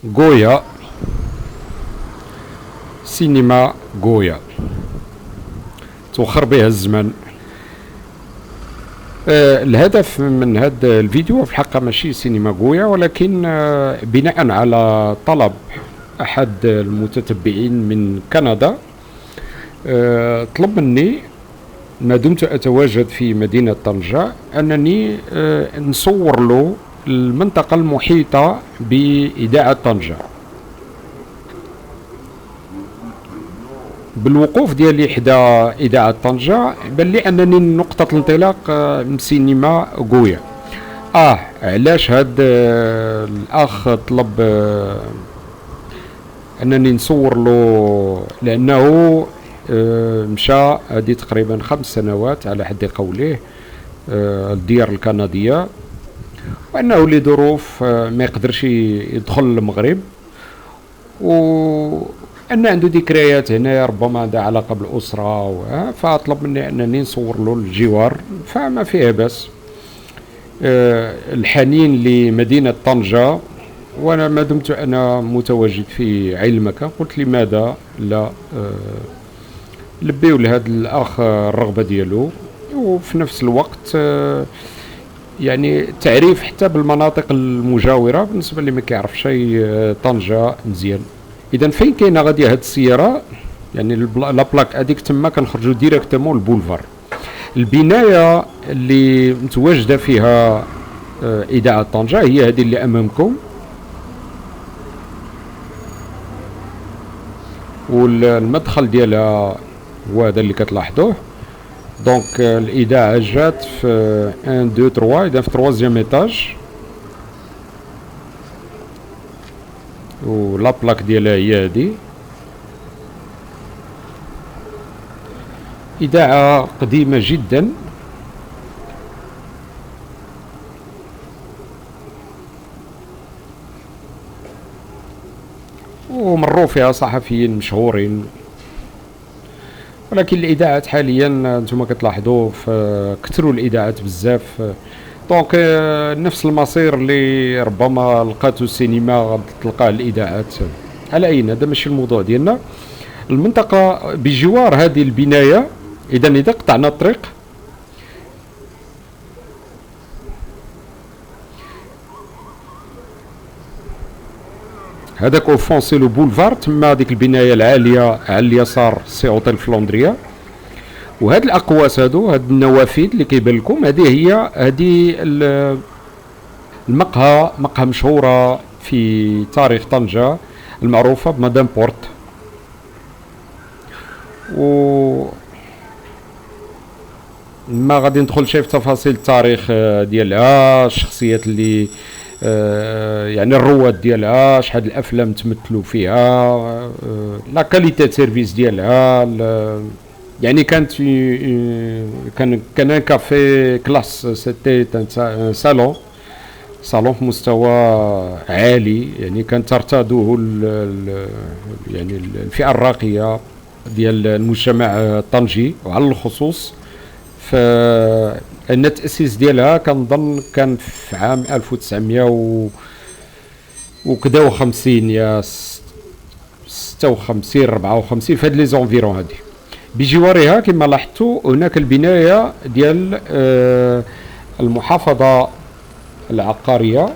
غويا، سينما غويا توخر بها الزمن. الهدف من هذا الفيديو في الحقيقة ماشي سينما غويا، ولكن بناء على طلب أحد المتتبعين من كندا، طلب مني ما دمت أتواجد في مدينة طنجة أنني نصور له المنطقة المحيطة بإذاعة طنجة. بالوقوف ديالي حدا إذاعة طنجة بان لي أنني نقطة الانطلاق من سينما غويا. علاش هاد الأخ طلب أنني نصور له؟ لأنه مشى هذه تقريبا 5 سنوات على حد قوله الديار الكندية، وأنه لظروف ما يقدرش يدخل المغرب، وأن عنده ذكريات هنا ربما عندها علاقة بالأسرة، فطلب مني أنني نصور له الجوار، فما فيها بس. الحنين لمدينة طنجة، وأنا ما دمت أنا متواجد في عين المكان قلت لماذا لا لبيو لهذا الأخ الرغبة ديالو، وفي نفس الوقت يعني تعريف حتى بالمناطق المجاورة بالنسبة اللي ما كيعرف شيء طنجة مزيان. إذا فين كاينة غادي هاد السيارة؟ يعني لا بلاك هذيك تما كنخرجوا ديريكتومون البولفار. البناية اللي متواجدة فيها إذاعة طنجة هي هذه اللي أمامكم، والمدخل ديالها هو هذا اللي كتلاحظوه. دونك الإذاعة جات في 1 2 3، إذا في 3 إيطاج، و لا بلاك ديالها هي هادي. إذاعة قديمة جدا، ومروا فيها صحفيين مشهورين، ولكن الإذاعات حاليا انتم كتلاحظوا كثروا الإذاعات بزاف. دونك نفس المصير اللي ربما لقاتو السينما غادي تلقاه الإذاعات. على أين هذا ماشي الموضوع ديالنا. المنطقة بجوار هذه البناية، إذا قطعنا الطريق هذاك اوفونسي لو بولفار، تما ديك البنايه العاليه على اليسار سي اوتيل فلوندريا. وهاد الاقواس هاد النوافذ اللي كيبان لكم هذه مقهى مشهوره في تاريخ طنجه المعروفه بمدام بورت. و ما غادي ندخل شي في تفاصيل التاريخ ديالها، الشخصيات اللي يعني الرواد ديالها، شحال الافلام تمثلوا فيها، لا كاليتي سيرفيس ديالها. يعني كانت كان كافي كلاس، سيتي سالون في مستوى عالي، يعني كانت ترتاده يعني الفئه الراقيه ديال المجتمع الطنجي، وعلى الخصوص فإن التأسيس ديالها كنظن كان في عام 1950 يا 56 54 في هاد لي زونفيرون هادي. بجوارها كما لاحظتوا هناك البناية ديال المحافظة العقارية،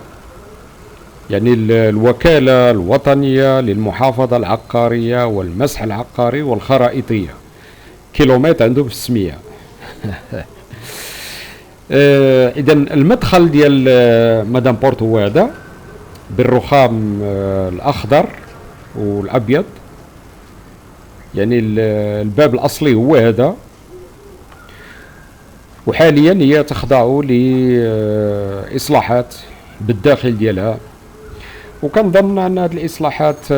يعني الوكالة الوطنية للمحافظة العقارية والمسح العقاري والخرائطية. كيلومتر عنده في السمية. اذا المدخل ديال مدام بورت هو هذا بالرخام الاخضر والابيض، يعني الباب الاصلي هو هذا، وحاليا هي تخضع لاصلاحات بالداخل ديالها. وكنظن ان هذه الاصلاحات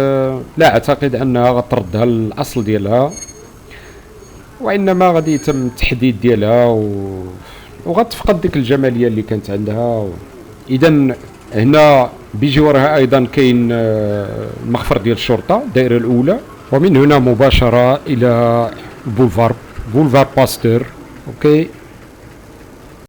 لا اعتقد انها غتردها للاصل ديالها، وانما غادي يتم التحديد ديالها وغتفقد ديك الجماليه اللي كانت عندها. اذا هنا بجوارها ايضا كاين المخفر ديال الشرطه الدائره الاولى، ومن هنا مباشره الى بولفار باستور. اوكي،